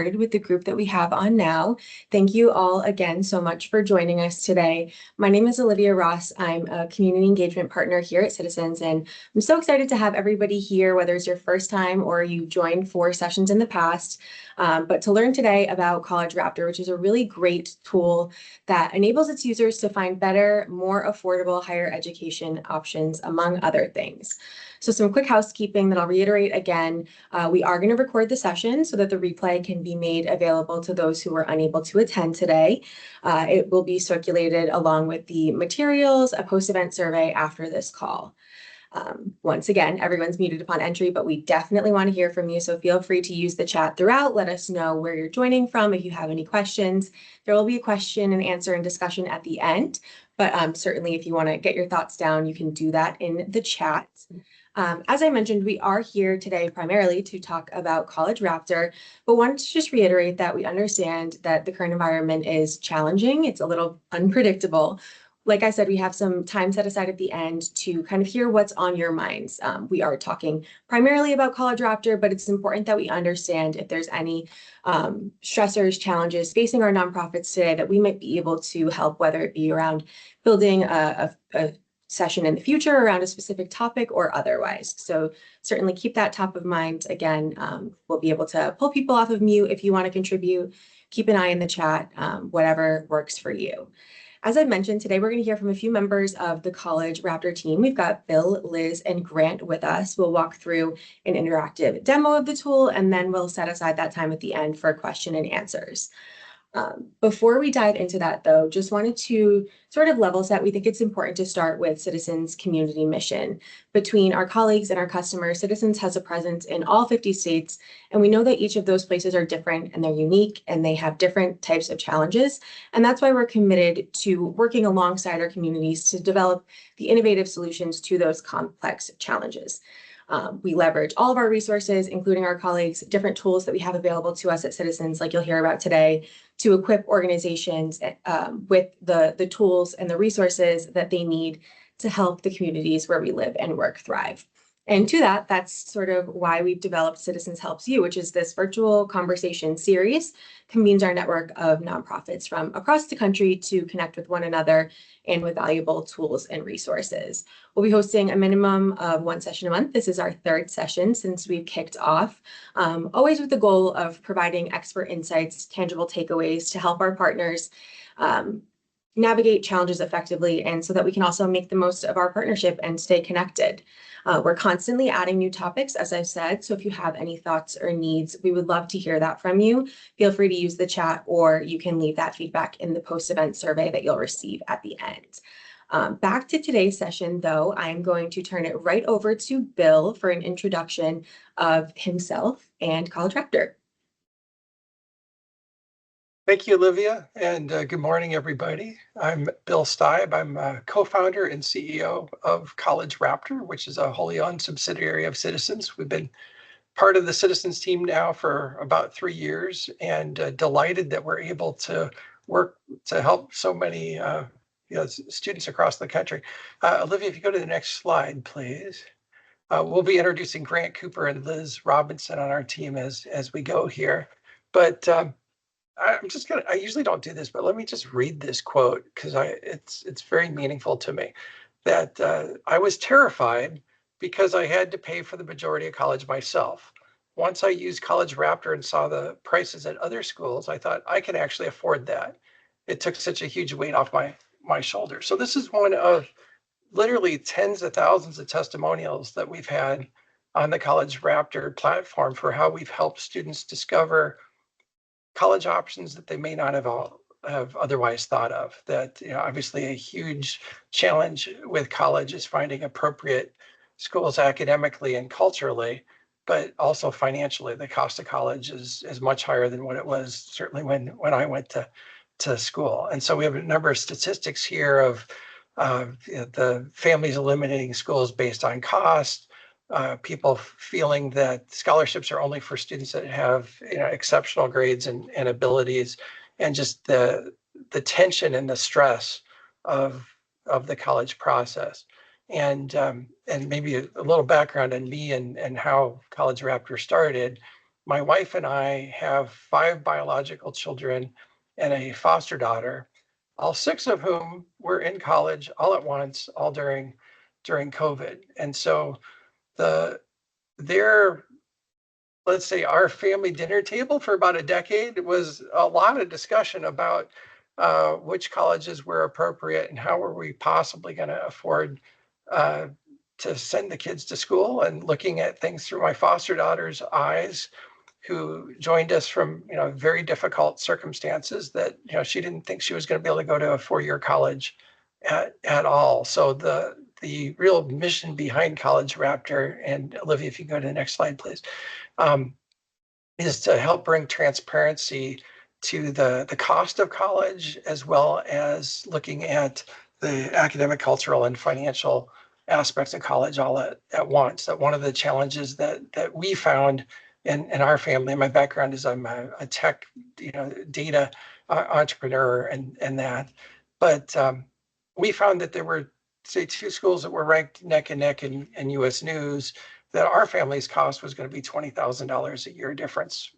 With the group that we have on now. Thank you all again so much for joining us today. My name is Olivia Ross. I'm a community engagement partner here at Citizens, and I'm so excited to have everybody here, whether it's your first time or you joined 4 sessions in the past, but to learn today about College Raptor, which is a really great tool that enables its users to find better, more affordable higher education options, among other things. So some quick housekeeping that I'll reiterate again. We are going to record the session so that the replay can be made available to those who were unable to attend today. It will be circulated along with the materials, a post-event survey after this call. Once again, everyone's muted upon entry, but we definitely want to hear from you. So feel free to use the chat throughout. Let us know where you're joining from if you have any questions. There will be a question and answer and discussion at the end, but certainly if you want to get your thoughts down, you can do that in the chat. As I mentioned, we are here today primarily to talk about College Raptor, but wanted to just reiterate that we understand that the current environment is challenging. It's a little unpredictable. Like I said, we have some time set aside at the end to kind of hear what's on your minds. We are talking primarily about College Raptor, but it's important that we understand if there's any stressors, challenges facing our nonprofits today that we might be able to help, whether it be around building a session in the future around a specific topic or otherwise. So certainly keep that top of mind. Again, we'll be able to pull people off of mute if you want to contribute. Keep an eye in the chat, whatever works for you. As I mentioned, today we're going to hear from a few members of the College Raptor team. We've got Bill, Liz, and Grant with us. We'll walk through an interactive demo of the tool, and then we'll set aside that time at the end for question and answers. Before we dive into that, though, just wanted to sort of level set. We think it's important to start with Citizens' community mission. Between our colleagues and our customers, Citizens has a presence in all 50 states, and we know that each of those places are different and they're unique and they have different types of challenges. And that's why we're committed to working alongside our communities to develop the innovative solutions to those complex challenges. We leverage all of our resources, including our colleagues, different tools that we have available to us at Citizens, like you'll hear about today, to equip organizations with the tools and the resources that they need to help the communities where we live and work thrive. And to that, that's sort of why we've developed Citizens Helps You, which is this virtual conversation series, convenes our network of nonprofits from across the country to connect with one another and with valuable tools and resources. We'll be hosting a minimum of 1 session a month. This is our 3rd session since we've kicked off, always with the goal of providing expert insights, tangible takeaways to help our partners navigate challenges effectively, and so that we can also make the most of our partnership and stay connected. We're constantly adding new topics, as I've said, so if you have any thoughts or needs, we would love to hear that from you. Feel free to use the chat, or you can leave that feedback in the post-event survey that you'll receive at the end. Back to today's session, though, I'm going to turn it right over to Bill for an introduction of himself and College Raptor. Thank you, Olivia, and good morning, everybody. I'm Bill Steib. I'm a co-founder and CEO of College Raptor, which is a wholly owned subsidiary of Citizens. We've been part of the Citizens team now for about 3 years, and delighted that we're able to work to help so many students across the country. Olivia, if you go to the next slide, please. We'll be introducing Grant Cooper and Liz Robinson on our team as we go here. But I usually don't do this, but let me just read this quote because it's very meaningful to me. That I was terrified because I had to pay for the majority of college myself. Once I used College Raptor and saw the prices at other schools, I thought I can actually afford that. It took such a huge weight off my shoulders. So this is one of literally tens of thousands of testimonials that we've had on the College Raptor platform for how we've helped students discover college options that they may not have otherwise thought of. That, obviously a huge challenge with college is finding appropriate schools academically and culturally, but also financially. The cost of college is much higher than what it was certainly when I went to school. And so we have a number of statistics here of the families eliminating schools based on cost, people feeling that scholarships are only for students that have exceptional grades and abilities, and just the tension and the stress of the college process. And maybe a little background on me and how College Raptor started. my wife and I have 5 biological children and a foster daughter, all 6 of whom were in college all at once, all during COVID. And so the their let's say our family dinner table for about a decade was a lot of discussion about which colleges were appropriate and how were we possibly going to afford uh, to send the kids to school, and looking at things through my foster daughter's eyes, who joined us from very difficult circumstances that she didn't think she was going to be able to go to a 4-year college at all. So the real mission behind College Raptor, and Olivia, if you can go to the next slide, please, um, is to help bring transparency to the cost of college, as well as looking at the academic, cultural, and financial aspects of college all at once. That one of the challenges that we found in our family, my background is I'm a tech, data entrepreneur and that, but we found that there were, say, 2 schools that were ranked neck and neck in US News, that our family's cost was going to be $20,000 a year difference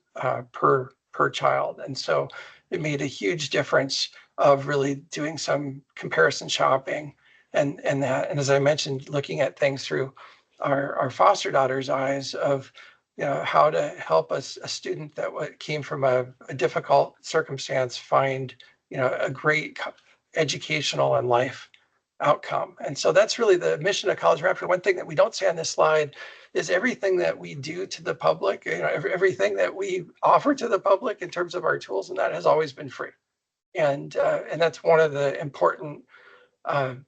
per child. And so it made a huge difference of really doing some comparison shopping and that. And as I mentioned, looking at things through our foster daughter's eyes of how to help a student that came from a difficult circumstance find a great educational and life outcome. And so that's really the mission of College Raptor. One thing that we don't say on this slide is everything that we do to the public, everything that we offer to the public in terms of our tools, and that has always been free. And that's one of the important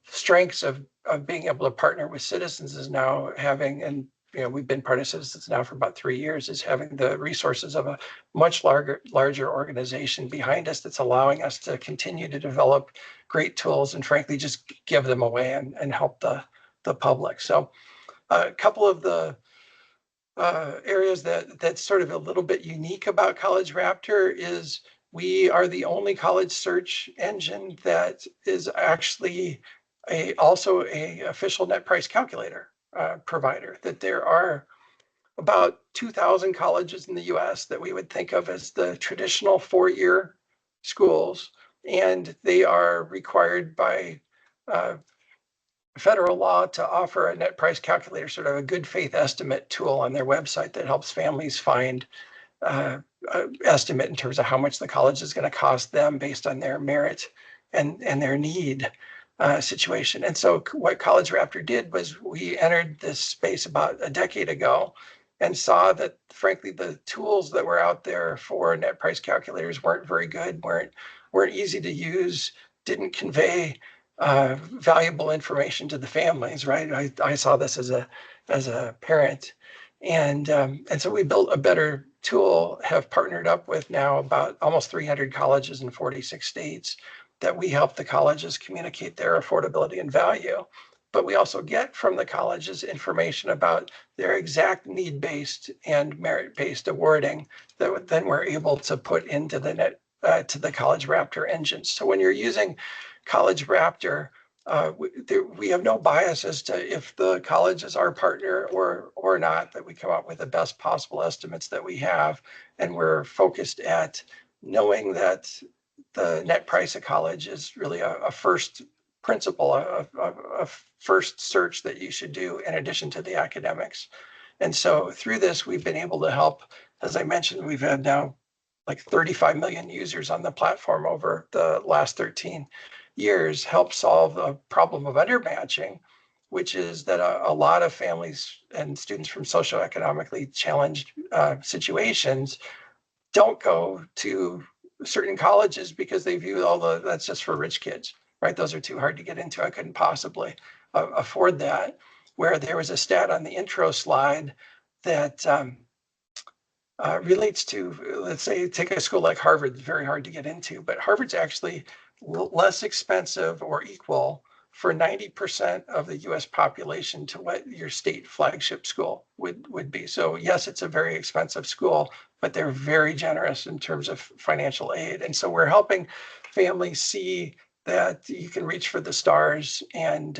strengths of being able to partner with Citizens, is now having, and we've been part of Citizens now for about 3 years, is having the resources of a much larger organization behind us that's allowing us to continue to develop great tools and frankly just give them away and help the public. So a couple of the areas that's sort of a little bit unique about College Raptor is we are the only college search engine that is actually also a official net price calculator provider. That there are about 2,000 colleges in the US that we would think of as the traditional 4-year schools, and they are required by federal law to offer a net price calculator, sort of a good faith estimate tool on their website that helps families find estimate in terms of how much the college is going to cost them based on their merit and their need situation. And so what College Raptor did was we entered this space about a decade ago and saw that, frankly, the tools that were out there for net price calculators weren't very good, weren't easy to use, didn't convey valuable information to the families, right? I saw this as a parent. And so we built a better tool, have partnered up with now about almost 300 colleges in 46 states, that we help the colleges communicate their affordability and value. But we also get from the colleges information about their exact need-based and merit-based awarding that then we're able to put into the to the College Raptor engine. So when you're using College Raptor, we have no bias as to if the college is our partner or not, that we come up with the best possible estimates that we have. And we're focused at knowing that the net price of college is really a first principle, a first search that you should do in addition to the academics. And so through this, we've been able to help. As I mentioned, we've had now like 35 million users on the platform over the last 13 years, help solve the problem of undermatching, which is that a lot of families and students from socioeconomically challenged situations don't go to certain colleges because they view that's just for rich kids, right? Those are too hard to get into. I couldn't possibly afford that. Where there was a stat on the intro slide that relates to, let's say, take a school like Harvard, it's very hard to get into, but Harvard's actually less expensive or equal for 90% of the US population to what your state flagship school would be. So yes, it's a very expensive school, but they're very generous in terms of financial aid. And so we're helping families see that you can reach for the stars, and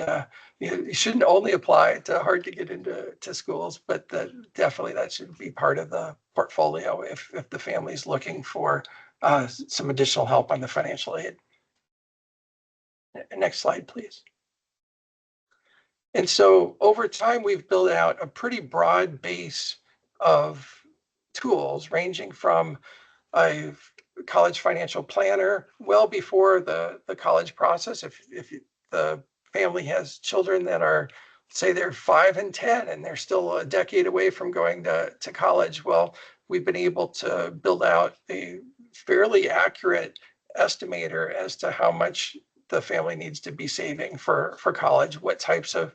you shouldn't only apply to hard to get into schools, but definitely that should be part of the portfolio if the family's looking for some additional help on the financial aid. Next slide, please. And so over time, we've built out a pretty broad base of tools, ranging from a college financial planner well before the college process. If the family has children that are, say they're 5 and 10 and they're still a decade away from going to college, well, we've been able to build out a fairly accurate estimator as to how much the family needs to be saving for college, what types of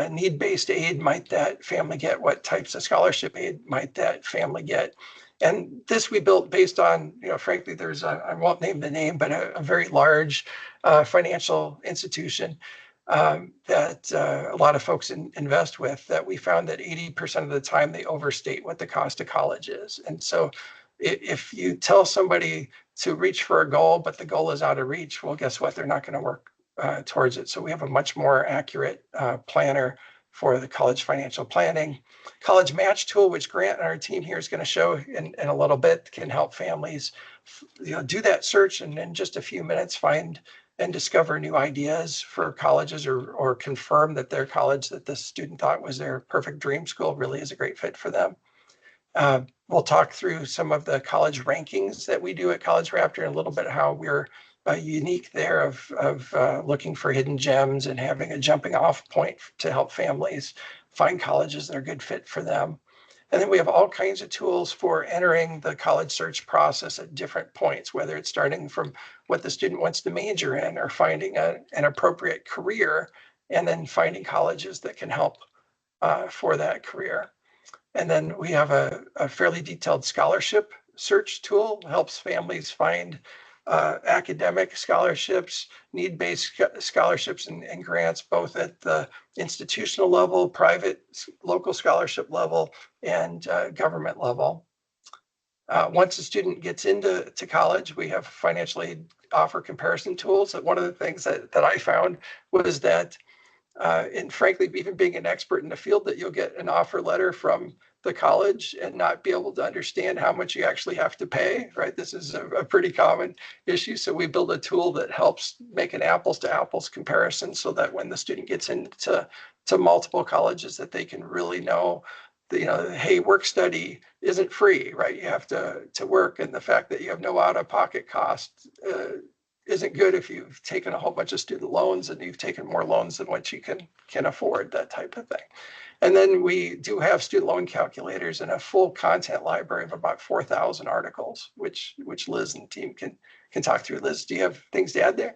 need-based aid might that family get, what types of scholarship aid might that family get. And this we built based on, frankly, there's I won't name the name, but a very large financial institution that a lot of folks invest with, that we found that 80% of the time they overstate what the cost of college is. And so if you tell somebody to reach for a goal, but the goal is out of reach, well, guess what? They're not going to work towards it. So we have a much more accurate planner for the college financial planning. College Match tool, which Grant and our team here is going to show in a little bit, can help families do that search and in just a few minutes find and discover new ideas for colleges, or confirm that their college that the student thought was their perfect dream school really is a great fit for them. We'll talk through some of the college rankings that we do at College Raptor, and a little bit how we're unique there of looking for hidden gems and having a jumping off point to help families find colleges that are a good fit for them. And then we have all kinds of tools for entering the college search process at different points, whether it's starting from what the student wants to major in, or finding an appropriate career, and then finding colleges that can help for that career. And then we have a fairly detailed scholarship search tool, helps families find academic scholarships, need-based scholarships and grants, both at the institutional level, private local scholarship level, and government level. Once a student gets into college, we have financial aid offer comparison tools. One of the things that I found was that and frankly, even being an expert in the field, that you'll get an offer letter from the college and not be able to understand how much you actually have to pay, right? This is a pretty common issue. So we build a tool that helps make an apples to apples comparison, so that when the student gets into multiple colleges, that they can really know, hey, work study isn't free, right? You have to work, and the fact that you have no out-of-pocket cost isn't good if you've taken a whole bunch of student loans and you've taken more loans than what you can afford, that type of thing. And then we do have student loan calculators and a full content library of about 4,000 articles, which Liz and the team can talk through. Liz, do you have things to add there?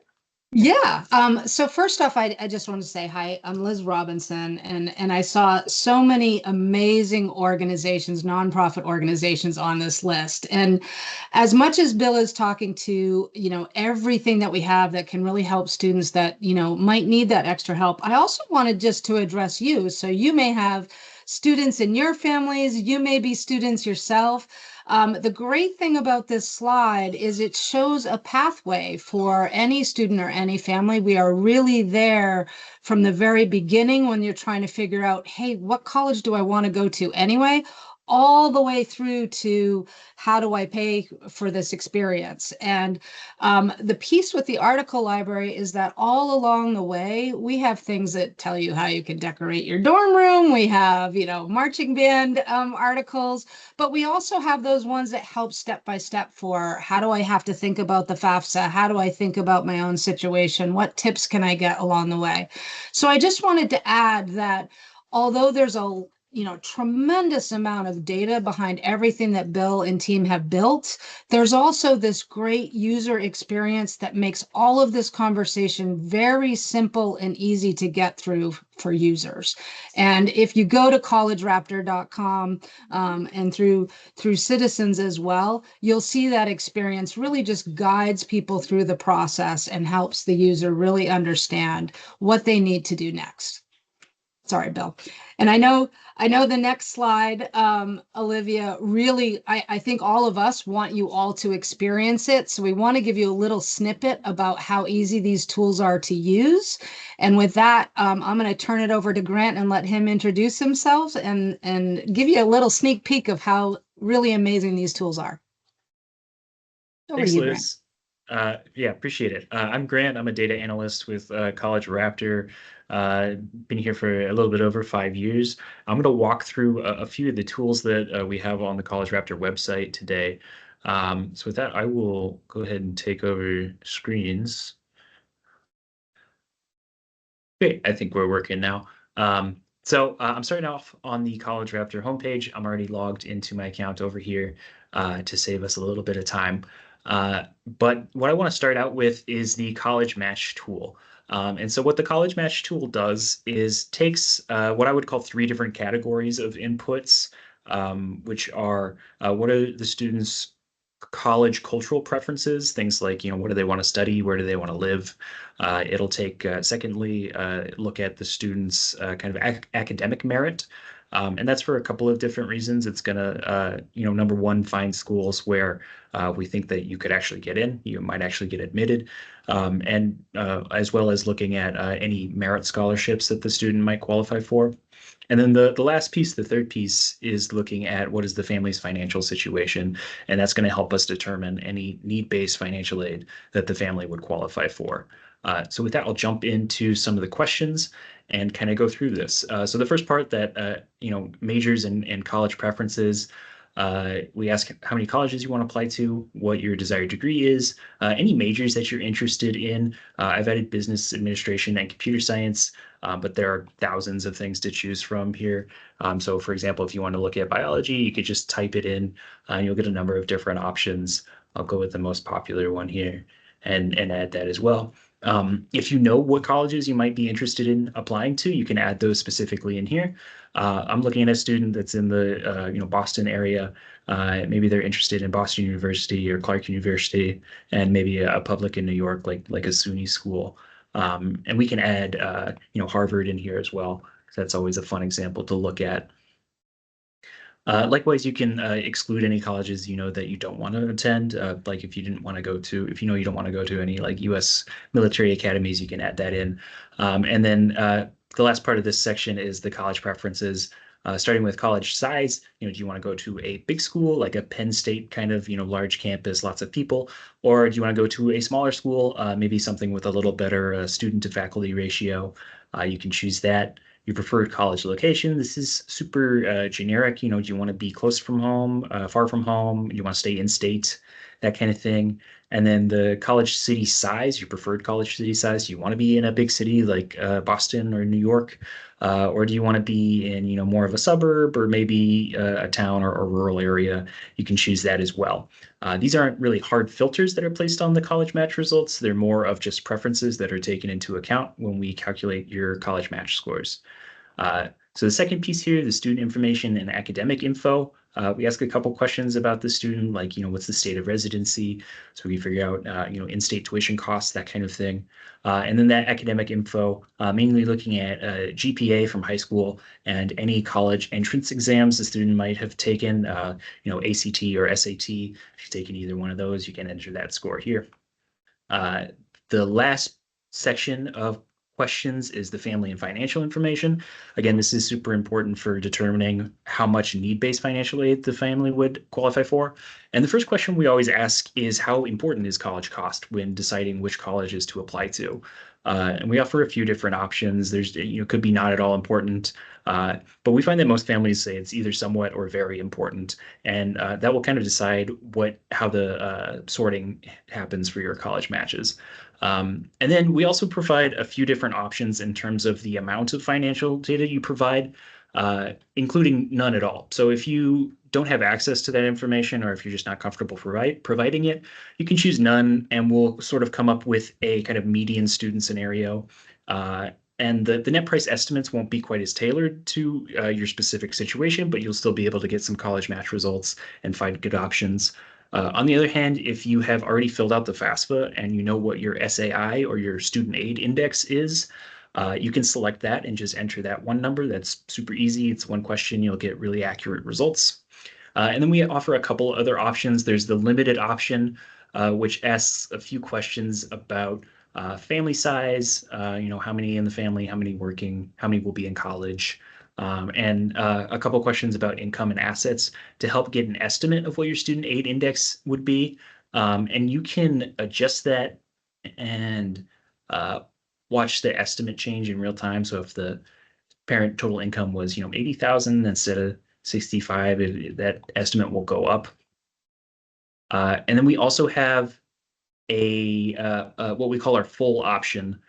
Yeah. So first off, I just want to say hi. I'm Liz Robinson, and I saw so many amazing organizations, nonprofit organizations on this list. And as much as Bill is talking to, everything that we have that can really help students that, might need that extra help, I also wanted just to address you. So you may have students in your families, you may be students yourself. The great thing about this slide is it shows a pathway for any student or any family. We are really there from the very beginning when you're trying to figure out, hey, what college do I want to go to anyway? All the way through to how do I pay for this experience? And the piece with the article library is that all along the way, we have things that tell you how you can decorate your dorm room. We have, marching band articles, but we also have those ones that help step by step for how do I have to think about the FAFSA? How do I think about my own situation? What tips can I get along the way? So I just wanted to add that although there's a tremendous amount of data behind everything that Bill and team have built, there's also this great user experience that makes all of this conversation very simple and easy to get through for users. And if you go to collegeraptor.com and through Citizens as well, you'll see that experience really just guides people through the process and helps the user really understand what they need to do next. Sorry, Bill. And I know the next slide, Olivia, really, I think all of us want you all to experience it. So we want to give you a little snippet about how easy these tools are to use. And with that, I'm going to turn it over to Grant and let him introduce himself and give you a little sneak peek of how really amazing these tools are. Over Thanks, to you, Grant. Liz. Yeah, appreciate it. I'm Grant. I'm a data analyst with College Raptor. Been here for a little bit over 5 years. I'm going to walk through a few of the tools that we have on the College Raptor website today. So with that, I will go ahead and take over screens. Great, I think we're working now. I'm starting off on the College Raptor homepage. I'm already logged into my account over here to save us a little bit of time. But what I want to start out with is the College Match tool. And so what the College Match tool does is takes what I would call three different categories of inputs, which are what are the students' college cultural preferences, things like, what do they want to study, where do they want to live. It'll take, secondly, look at the students' kind of academic merit. And that's for a couple of different reasons. It's going to, number one, find schools where we think that you could actually get in, you might actually get admitted, and as well as looking at any merit scholarships that the student might qualify for. And then the last piece, the third piece, is looking at what is the family's financial situation, and that's going to help us determine any need-based financial aid that the family would qualify for. So with that, I'll jump into some of the questions and kind of go through this. So the first part that, majors and college preferences, we ask how many colleges you want to apply to, what your desired degree is, any majors that you're interested in. I've added business administration and computer science, but there are thousands of things to choose from here. So for example, if you want to look at biology, you could just type it in and you'll get a number of different options. I'll go with the most popular one here and add that as well. If you know what colleges you might be interested in applying to, you can add those specifically in here. I'm looking at a student that's in the Boston area. Maybe they're interested in Boston University or Clark University, and maybe a public in New York, like a SUNY school. And we can add Harvard in here as well, because that's always a fun example to look at. Likewise, you can exclude any colleges that you don't want to attend. Like if you didn't want to go to, if you don't want to go to any like U.S. military academies, you can add that in. And then the last part of this section is the college preferences. Starting with college size, do you want to go to a big school like a Penn State kind of large campus, lots of people, or do you want to go to a smaller school, maybe something with a little better student to faculty ratio? You can choose that. Your preferred college location. This is super generic. Do you want to be close from home, far from home? Do you want to stay in state? That kind of thing. And then the college city size, your preferred college city size. Do you want to be in a big city like Boston or New York? Or do you want to be in, more of a suburb or maybe a town or a rural area? You can choose that as well. These aren't really hard filters that are placed on the college match results. They're more of just preferences that are taken into account when we calculate your college match scores. So the second piece here, the student information and academic info. We ask a couple questions about the student, like, what's the state of residency? So we figure out, in-state tuition costs, that kind of thing. And then that academic info, mainly looking at GPA from high school and any college entrance exams the student might have taken, ACT or SAT. If you've taken either one of those, you can enter that score here. The last section of questions is the family and financial information. Again, this is super important for determining how much need-based financial aid the family would qualify for. And the first question we always ask is, how important is college cost when deciding which colleges to apply to? And we offer a few different options. There's, could be not at all important, but we find that most families say it's either somewhat or very important, and that will kind of decide how the sorting happens for your college matches. And then we also provide a few different options in terms of the amount of financial data you provide, including none at all. So if you don't have access to that information, or if you're just not comfortable providing it, you can choose none, and we'll sort of come up with a kind of median student scenario. And the net price estimates won't be quite as tailored to your specific situation, but you'll still be able to get some college match results and find good options. On the other hand, if you have already filled out the FAFSA and you know what your SAI or your student aid index is, You can select that and just enter that one number. That's super easy. It's one question. You'll get really accurate results. And then we offer a couple other options. There's the limited option, which asks a few questions about family size, how many in the family, how many working, how many will be in college, and a couple questions about income and assets to help get an estimate of what your student aid index would be. And you can adjust that and watch the estimate change in real time. So if the parent total income was, 80,000 instead of 65, that estimate will go up. And then we also have what we call our full option,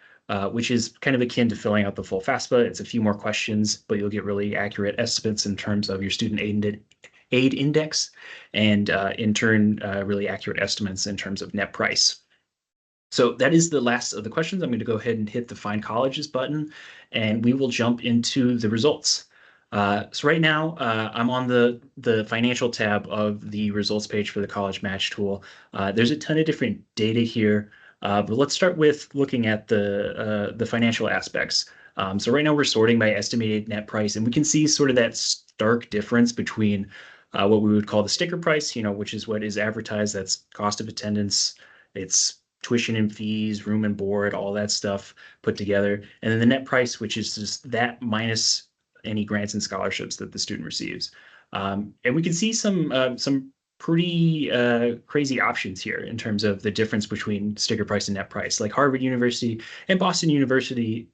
which is kind of akin to filling out the full FAFSA. It's a few more questions, but you'll get really accurate estimates in terms of your student aid index, and in turn, really accurate estimates in terms of net price. So that is the last of the questions. I'm going to go ahead and hit the Find Colleges button, and we will jump into the results. So right now, I'm on the financial tab of the results page for the College Match tool. There's a ton of different data here, but let's start with looking at the financial aspects. So right now we're sorting by estimated net price, and we can see sort of that stark difference between what we would call the sticker price, which is what is advertised. That's cost of attendance. It's tuition and fees, room and board, all that stuff put together. And then the net price, which is just that minus any grants and scholarships that the student receives. And we can see some pretty crazy options here in terms of the difference between sticker price and net price. Like Harvard University and Boston University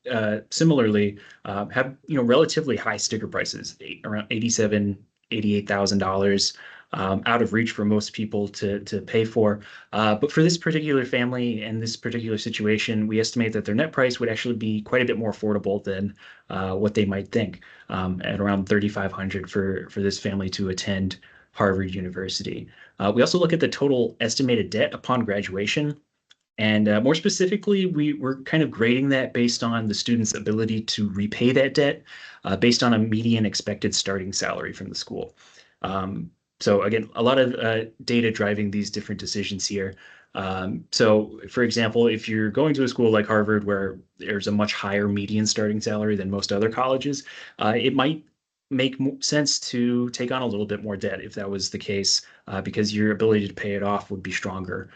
similarly have relatively high sticker prices, around $88,000. Out of reach for most people to pay for. But for this particular family and this particular situation, we estimate that their net price would actually be quite a bit more affordable than what they might think, at around $3,500 for this family to attend Harvard University. We also look at the total estimated debt upon graduation. And more specifically, we're kind of grading that based on the student's ability to repay that debt based on a median expected starting salary from the school. So again, a lot of data driving these different decisions here. So for example, if you're going to a school like Harvard, where there's a much higher median starting salary than most other colleges, it might make sense to take on a little bit more debt if that was the case, because your ability to pay it off would be stronger.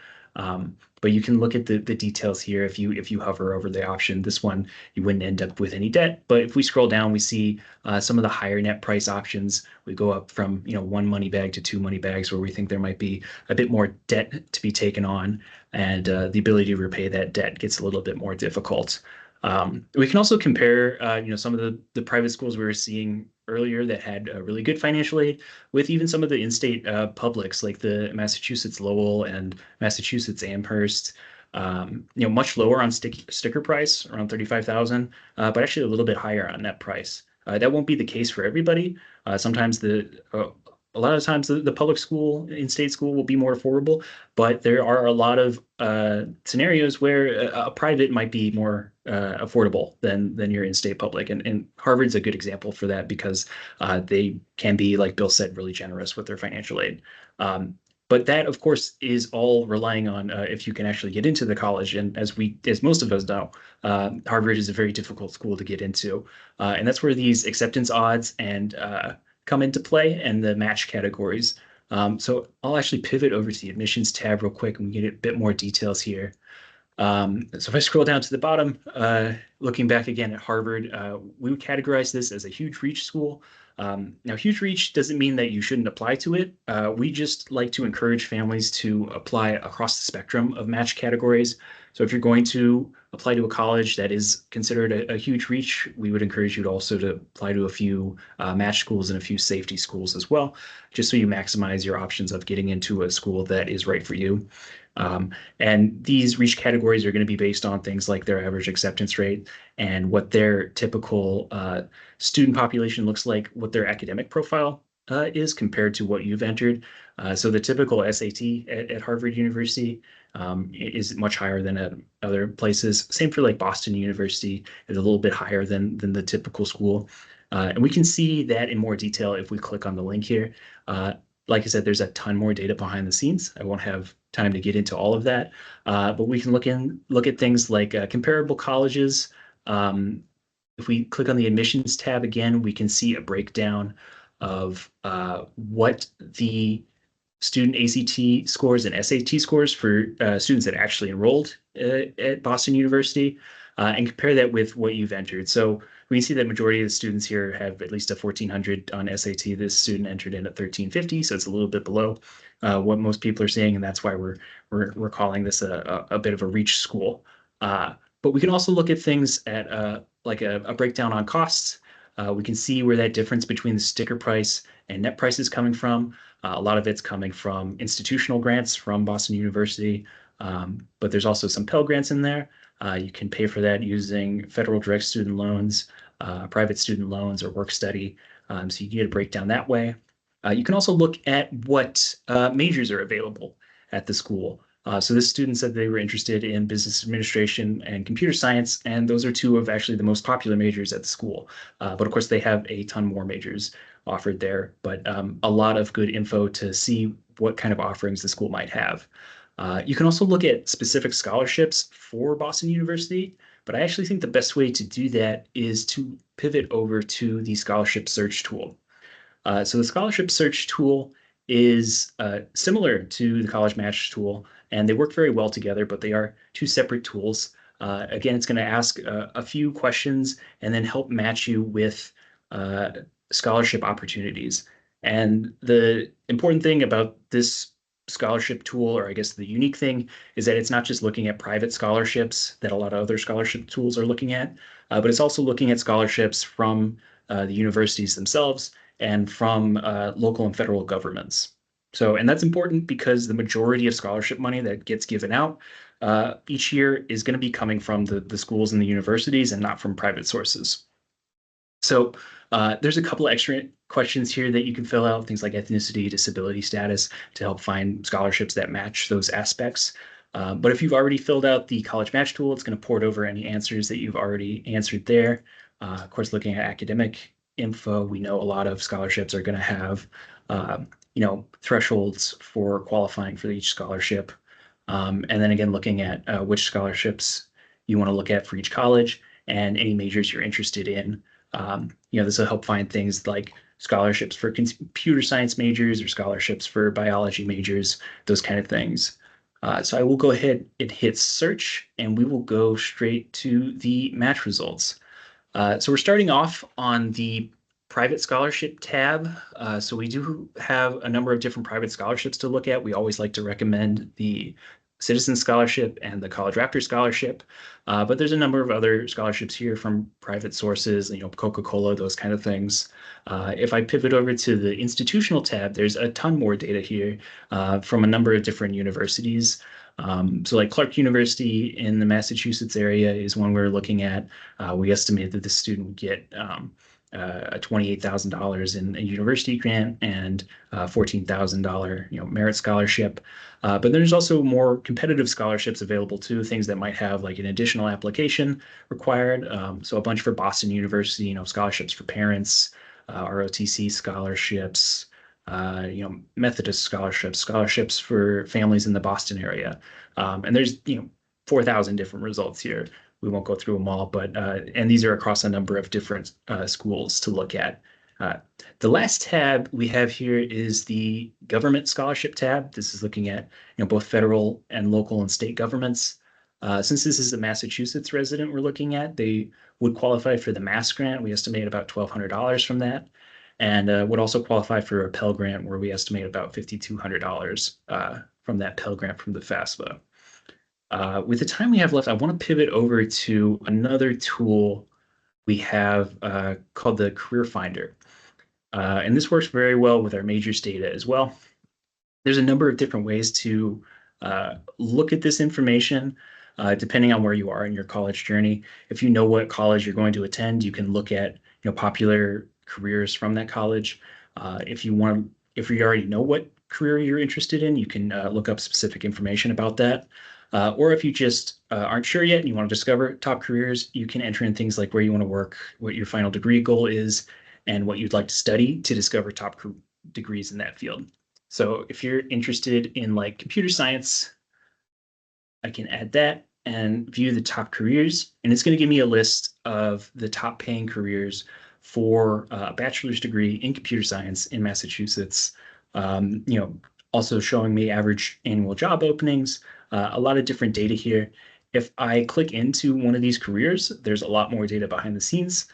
But you can look at the details here. If you hover over the option, this one, you wouldn't end up with any debt. But if we scroll down, we see some of the higher net price options. We go up from one money bag to two money bags, where we think there might be a bit more debt to be taken on, and the ability to repay that debt gets a little bit more difficult. We can also compare, some of the private schools we were seeing earlier that had really good financial aid with even some of the in-state publics, like the Massachusetts Lowell and Massachusetts Amherst. Much lower on sticker price, around 35,000, but actually a little bit higher on net price. That won't be the case for everybody. Sometimes a lot of times the public school, in-state school will be more affordable, but there are a lot of scenarios where a private might be more affordable than your in-state public. And Harvard's a good example for that, because they can be, like Bill said, really generous with their financial aid. But that, of course, is all relying on if you can actually get into the college. And as most of us know, Harvard is a very difficult school to get into. And that's where these acceptance odds and come into play, and the match categories. So I'll actually pivot over to the admissions tab real quick, and we get a bit more details here. So if I scroll down to the bottom, looking back again at Harvard, we would categorize this as a huge reach school. Now, huge reach doesn't mean that you shouldn't apply to it. We just like to encourage families to apply across the spectrum of match categories. So if you're going to apply to a college that is considered a huge reach, we would encourage you to also apply to a few match schools and a few safety schools as well, just so you maximize your options of getting into a school that is right for you. And these reach categories are going to be based on things like their average acceptance rate and what their typical student population looks like, what their academic profile is compared to what you've entered. So the typical SAT at Harvard University is much higher than at other places. Same for like Boston University, is a little bit higher than the typical school. And we can see that in more detail if we click on the link here. Like I said, there's a ton more data behind the scenes. I won't have time to get into all of that, but we can look at things like comparable colleges, If we click on the admissions tab again, we can see a breakdown of what the student ACT scores and SAT scores for students that actually enrolled at Boston University, and compare that with what you've entered. So we can see that majority of the students here have at least a 1400 on SAT. This student entered in at 1350, so it's a little bit below what most people are seeing, and that's why we're calling this a bit of a reach school. But we can also look at things at like a breakdown on costs. We can see where that difference between the sticker price and net price is coming from. A lot of it's coming from institutional grants from Boston University, but there's also some Pell Grants in there. You can pay for that using federal direct student loans, private student loans, or work study. So you can get a breakdown that way. You can also look at what majors are available at the school. So this student said they were interested in business administration and computer science, and those are two of actually the most popular majors at the school. But of course, they have a ton more majors offered there, but a lot of good info to see what kind of offerings the school might have. You can also look at specific scholarships for Boston University, but I actually think the best way to do that is to pivot over to the scholarship search tool. So the scholarship search tool is similar to the college match tool, and they work very well together, but they are two separate tools. Again, it's going to ask a few questions and then help match you with scholarship opportunities. And the important thing about this scholarship tool, or I guess the unique thing, is that it's not just looking at private scholarships that a lot of other scholarship tools are looking at, but it's also looking at scholarships from the universities themselves and from local and federal governments. So, and that's important because the majority of scholarship money that gets given out each year is going to be coming from the schools and the universities and not from private sources. So there's a couple of extra questions here that you can fill out, things like ethnicity, disability status, to help find scholarships that match those aspects. But if you've already filled out the college match tool, it's going to port over any answers that you've already answered there. Of course, looking at academic info, we know a lot of scholarships are going to have, thresholds for qualifying for each scholarship. And then again, looking at which scholarships you want to look at for each college and any majors you're interested in. This will help find things like scholarships for computer science majors or scholarships for biology majors, those kind of things. So I will go ahead and hit search, and we will go straight to the match results. So we're starting off on the private scholarship tab. So we do have a number of different private scholarships to look at. We always like to recommend the Citizen Scholarship and the College Raptor Scholarship. But there's a number of other scholarships here from private sources, Coca-Cola, those kind of things. If I pivot over to the institutional tab, there's a ton more data here from a number of different universities. So like Clark University in the Massachusetts area is one we're looking at. We estimate that the student would get $28,000 in a university grant and $14,000 merit scholarship. But there's also more competitive scholarships available too, things that might have like an additional application required. So a bunch for Boston University, scholarships for parents, ROTC scholarships, Methodist scholarships, scholarships for families in the Boston area. And there's 4,000 different results here. We won't go through them all, but and these are across a number of different schools to look at. The last tab we have here is the government scholarship tab. This is looking at both federal and local and state governments. Since this is a Massachusetts resident we're looking at, they would qualify for the Mass grant. We estimate about $1,200 from that, and would also qualify for a Pell Grant where we estimate about $5,200 from that Pell Grant from the FAFSA. With the time we have left, I want to pivot over to another tool we have called the Career Finder. And this works very well with our majors data as well. There's a number of different ways to look at this information depending on where you are in your college journey. If you know what college you're going to attend, you can look at popular careers from that college. If you already know what career you're interested in, you can look up specific information about that. Or if you just aren't sure yet and you want to discover top careers, you can enter in things like where you want to work, what your final degree goal is, and what you'd like to study to discover top degrees in that field. So if you're interested in like computer science, I can add that. and view the top careers, and it's going to give me a list of the top paying careers for a bachelor's degree in computer science in Massachusetts. Also showing me average annual job openings, a lot of different data here. If I click into one of these careers, there's a lot more data behind the scenes.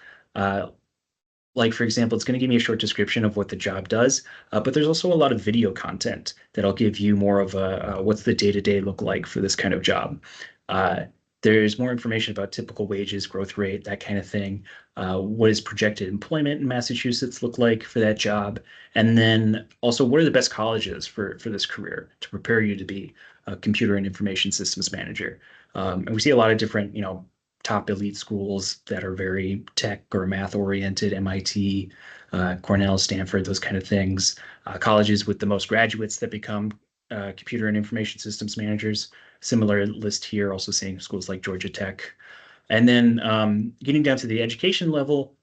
Like, for example, it's going to give me a short description of what the job does, but there's also a lot of video content that'll give you more of a what's the day-to-day look like for this kind of job. There's more information about typical wages, growth rate, that kind of thing. What does projected employment in Massachusetts look like for that job? And then also, what are the best colleges for this career to prepare you to be a computer and information systems manager? And we see a lot of different, top elite schools that are very tech or math oriented, MIT, Cornell, Stanford, those kind of things. Colleges with the most graduates that become computer and information systems managers. Similar list here, also seeing schools like Georgia Tech. And then getting down to the education level,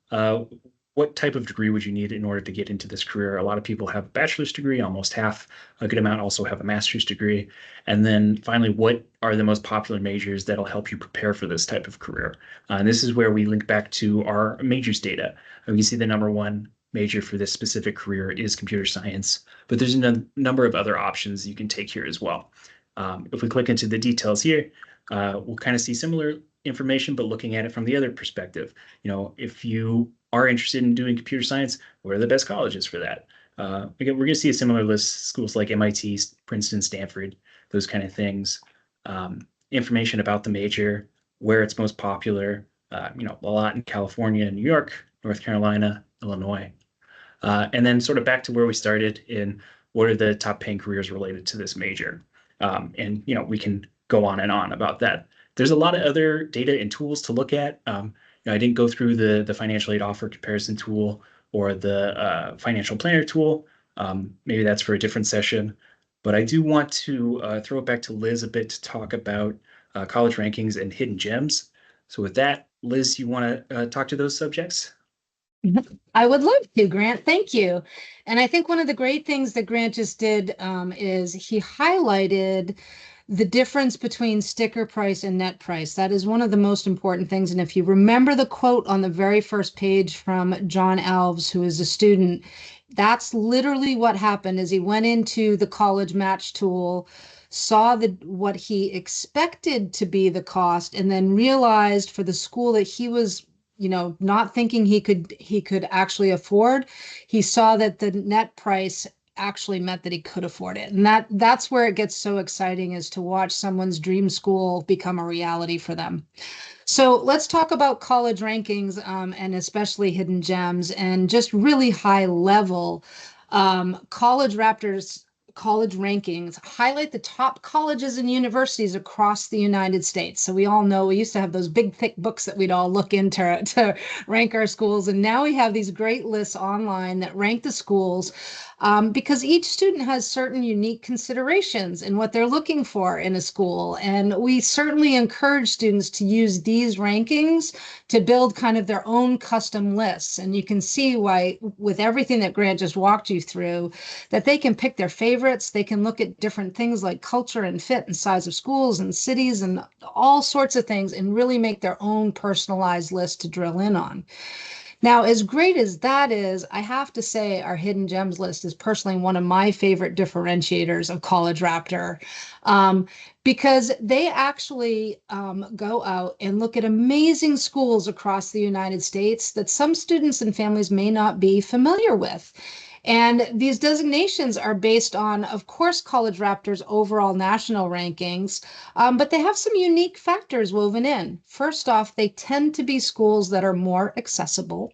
what type of degree would you need in order to get into this career? A lot of people have a bachelor's degree, almost half, a good amount also have a master's degree. And then finally, what are the most popular majors that'll help you prepare for this type of career? And this is where we link back to our majors data. And we see the number one major for this specific career is computer science, but there's a number of other options you can take here as well. If we click into the details here, we'll kind of see similar information, but looking at it from the other perspective. If you are interested in doing computer science, what are the best colleges for that? Again, we're going to see a similar list, schools like MIT, Princeton, Stanford, those kind of things. Information about the major, where it's most popular, a lot in California, New York, North Carolina, Illinois. And then sort of back to where we started in what are the top paying careers related to this major. And we can go on and on about that. There's a lot of other data and tools to look at. I didn't go through the financial aid offer comparison tool or the financial planner tool. Maybe that's for a different session. But I do want to throw it back to Liz a bit to talk about college rankings and hidden gems. So with that, Liz, you want to talk to those subjects? I would love to, Grant. Thank you. And I think one of the great things that Grant just did is he highlighted the difference between sticker price and net price. That is one of the most important things. And if you remember the quote on the very first page from John Alves, who is a student, that's literally what happened is he went into the college match tool, saw what he expected to be the cost, and then realized for the school that he was not thinking he could actually afford, he saw that the net price actually meant that he could afford it. And that's where it gets so exciting, is to watch someone's dream school become a reality for them. So let's talk about college rankings and especially hidden gems, and just really high level. College Raptors college rankings highlight the top colleges and universities across the United States. So we all know we used to have those big, thick books that we'd all look into to rank our schools. And now we have these great lists online that rank the schools because each student has certain unique considerations in what they're looking for in a school. And we certainly encourage students to use these rankings to build kind of their own custom lists. And you can see why, with everything that Grant just walked you through, that they can pick their favorites. They can look at different things like culture and fit and size of schools and cities and all sorts of things, and really make their own personalized list to drill in on. Now, as great as that is, I have to say our hidden gems list is personally one of my favorite differentiators of College Raptor, because they actually go out and look at amazing schools across the United States that some students and families may not be familiar with. And these designations are based on, of course, College Raptor's overall national rankings, but they have some unique factors woven in. First off, they tend to be schools that are more accessible.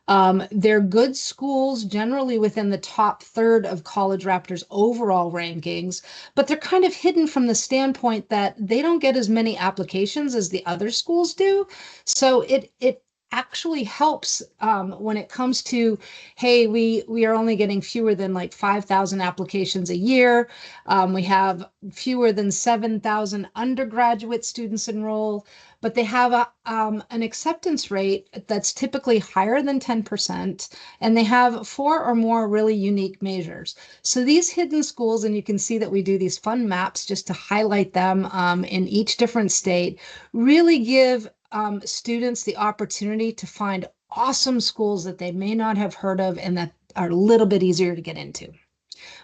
They're good schools generally within the top third of College Raptor's overall rankings, but they're kind of hidden from the standpoint that they don't get as many applications as the other schools do. So it actually helps when it comes to, hey, we are only getting fewer than like 5,000 applications a year. We have fewer than 7,000 undergraduate students enroll, but they have an acceptance rate that's typically higher than 10%, and they have 4 or more really unique measures. So these hidden schools, and you can see that we do these fun maps just to highlight them in each different state, really give students the opportunity to find awesome schools that they may not have heard of and that are a little bit easier to get into.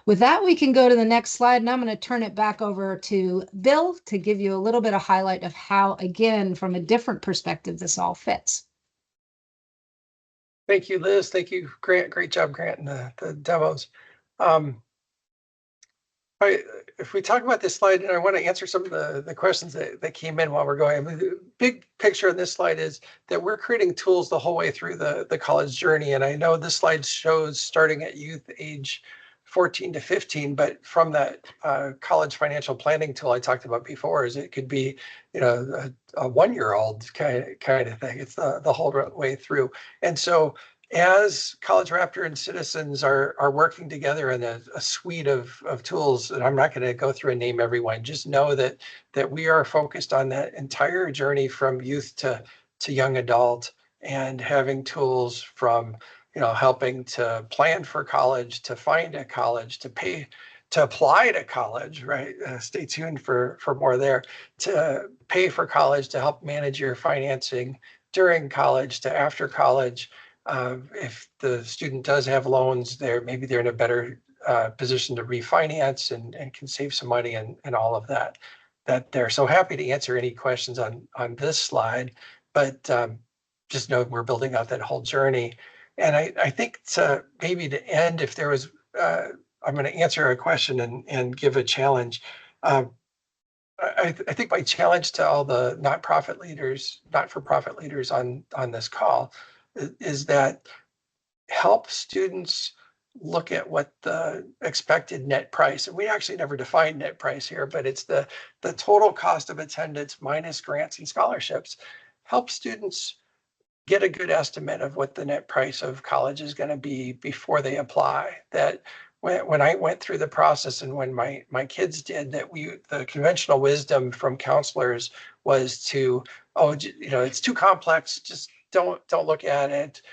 With that, we can go to the next slide, and I'm going to turn it back over to Bill to give you a little bit of highlight of how, again, from a different perspective, this all fits. Thank you, Liz. Thank you, Grant. Great job, Grant, and the demos. Um, if we talk about this slide, and I want to answer some of the questions that came in while we're going. I mean, the big picture on this slide is that we're creating tools the whole way through the college journey. And I know this slide shows starting at youth age 14 to 15, but from that college financial planning tool I talked about before, is it could be, you know, a 1-year-old kind of thing. It's the whole way through. And so as College Raptor and Citizens are working together in a suite of tools, and I'm not going to go through and name everyone, just know that we are focused on that entire journey from youth to young adult, and having tools from, you know, helping to plan for college, to find a college, to pay, to apply to college, right? Stay tuned for more there, to pay for college, to help manage your financing during college, to after college. If the student does have loans, maybe they're in a better position to refinance and can save some money, and all of that they're so happy to answer any questions on this slide. But just know we're building out that whole journey. And I think maybe to end, if there was, I'm going to answer a question and give a challenge. I think my challenge to all the not-for-profit leaders on this call is that help students look at what the expected net price, and we actually never define net price here, but it's the total cost of attendance minus grants and scholarships. Help students get a good estimate of what the net price of college is going to be before they apply. That when I went through the process, and when my kids did, that the conventional wisdom from counselors was to, oh, you know, it's too complex, just don't look at it.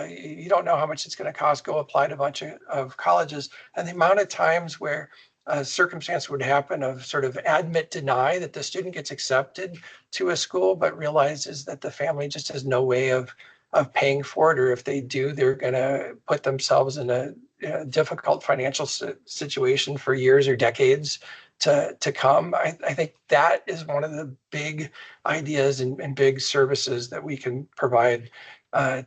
You don't know how much it's going to cost. Go apply to a bunch of colleges. And the amount of times where a circumstance would happen of sort of admit deny, that the student gets accepted to a school but realizes that the family just has no way of paying for it, or if they do, they're going to put themselves in a difficult financial situation for years or decades to come. I think that is one of the big ideas and big services that we can provide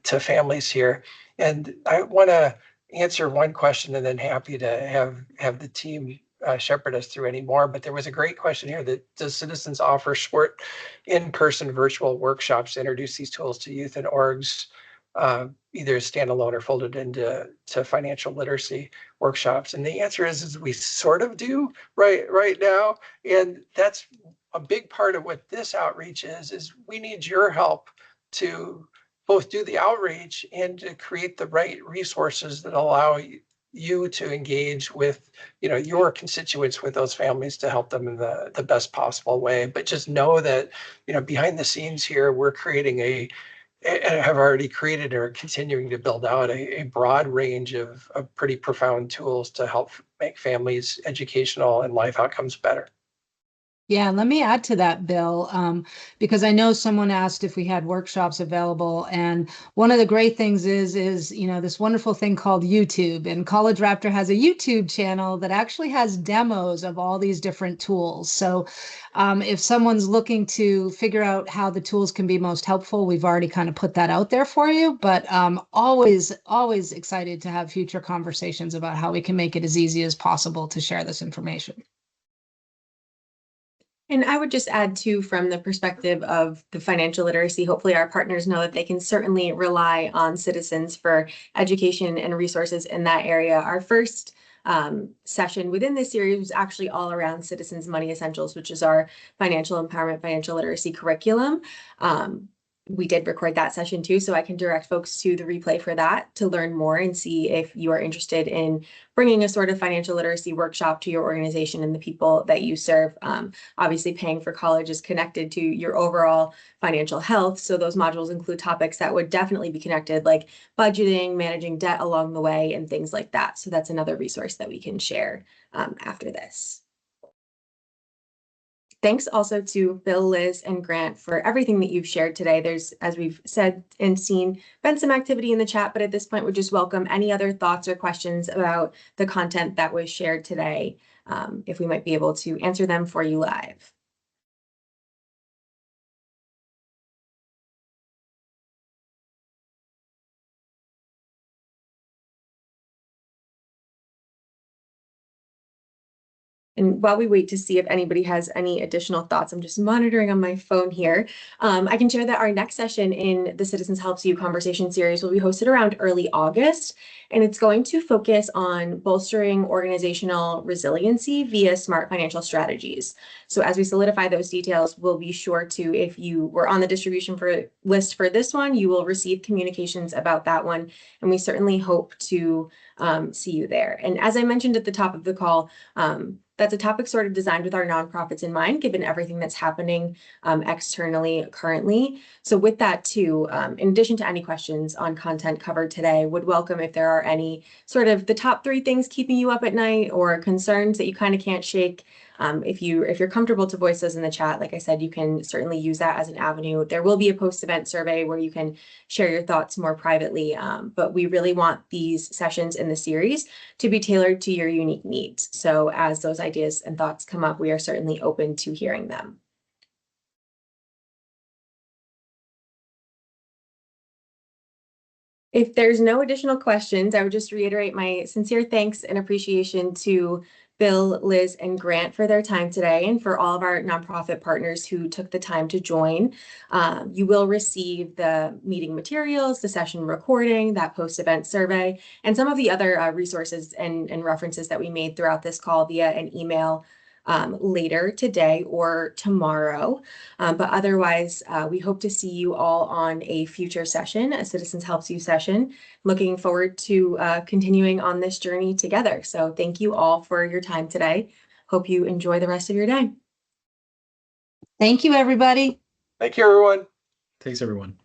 to families here. And I want to answer one question, and then happy to have the team shepherd us through any more. But there was a great question here: that does Citizens offer short in-person virtual workshops to introduce these tools to youth and orgs, either standalone or folded into financial literacy workshops? And the answer is we sort of do right now. And that's a big part of what this outreach is we need your help to both do the outreach and to create the right resources that allow you to engage with, you know, your constituents, with those families, to help them in the best possible way. But just know that, you know, behind the scenes here, we're creating and have already created or continuing to build out a broad range of pretty profound tools to help make families' educational and life outcomes better. Yeah, let me add to that, Bill, because I know someone asked if we had workshops available, and one of the great things is you know, this wonderful thing called YouTube, and College Raptor has a YouTube channel that actually has demos of all these different tools. So if someone's looking to figure out how the tools can be most helpful, we've already kind of put that out there for you. But always excited to have future conversations about how we can make it as easy as possible to share this information. And I would just add too, from the perspective of the financial literacy, hopefully our partners know that they can certainly rely on Citizens for education and resources in that area. Our first session within this series was actually all around Citizens Money Essentials, which is our financial empowerment, financial literacy curriculum. we did record that session too, so I can direct folks to the replay for that to learn more and see if you are interested in bringing a sort of financial literacy workshop to your organization and the people that you serve. Obviously, paying for college is connected to your overall financial health, so those modules include topics that would definitely be connected, like budgeting, managing debt along the way, and things like that. So that's another resource that we can share after this. Thanks also to Bill, Liz, and Grant for everything that you've shared today. There's, as we've said and seen, been some activity in the chat, but at this point, we'd just welcome any other thoughts or questions about the content that was shared today, if we might be able to answer them for you live. And while we wait to see if anybody has any additional thoughts, I'm just monitoring on my phone here. I can share that our next session in the Citizens Helps You conversation series will be hosted around early August, and it's going to focus on bolstering organizational resiliency via smart financial strategies. So as we solidify those details, we'll be sure to, if you were on the distribution list for this one, you will receive communications about that one, and we certainly hope to see you there. And as I mentioned at the top of the call, that's a topic sort of designed with our nonprofits in mind, given everything that's happening externally currently. So with that too, in addition to any questions on content covered today, would welcome if there are any sort of the top 3 things keeping you up at night or concerns that you kind of can't shake. If you're comfortable to voice those in the chat, like I said, you can certainly use that as an avenue. There will be a post-event survey where you can share your thoughts more privately, but we really want these sessions in the series to be tailored to your unique needs. So as those ideas and thoughts come up, we are certainly open to hearing them. If there's no additional questions, I would just reiterate my sincere thanks and appreciation to Bill, Liz, and Grant for their time today, and for all of our nonprofit partners who took the time to join. You will receive the meeting materials, the session recording, that post-event survey, and some of the other resources and references that we made throughout this call via an email later today or tomorrow. But otherwise, we hope to see you all on a future session, a Citizens Helps You session. Looking forward to continuing on this journey together. So thank you all for your time today. Hope you enjoy the rest of your day. Thank you, everybody. Thank you, everyone. Thanks, everyone.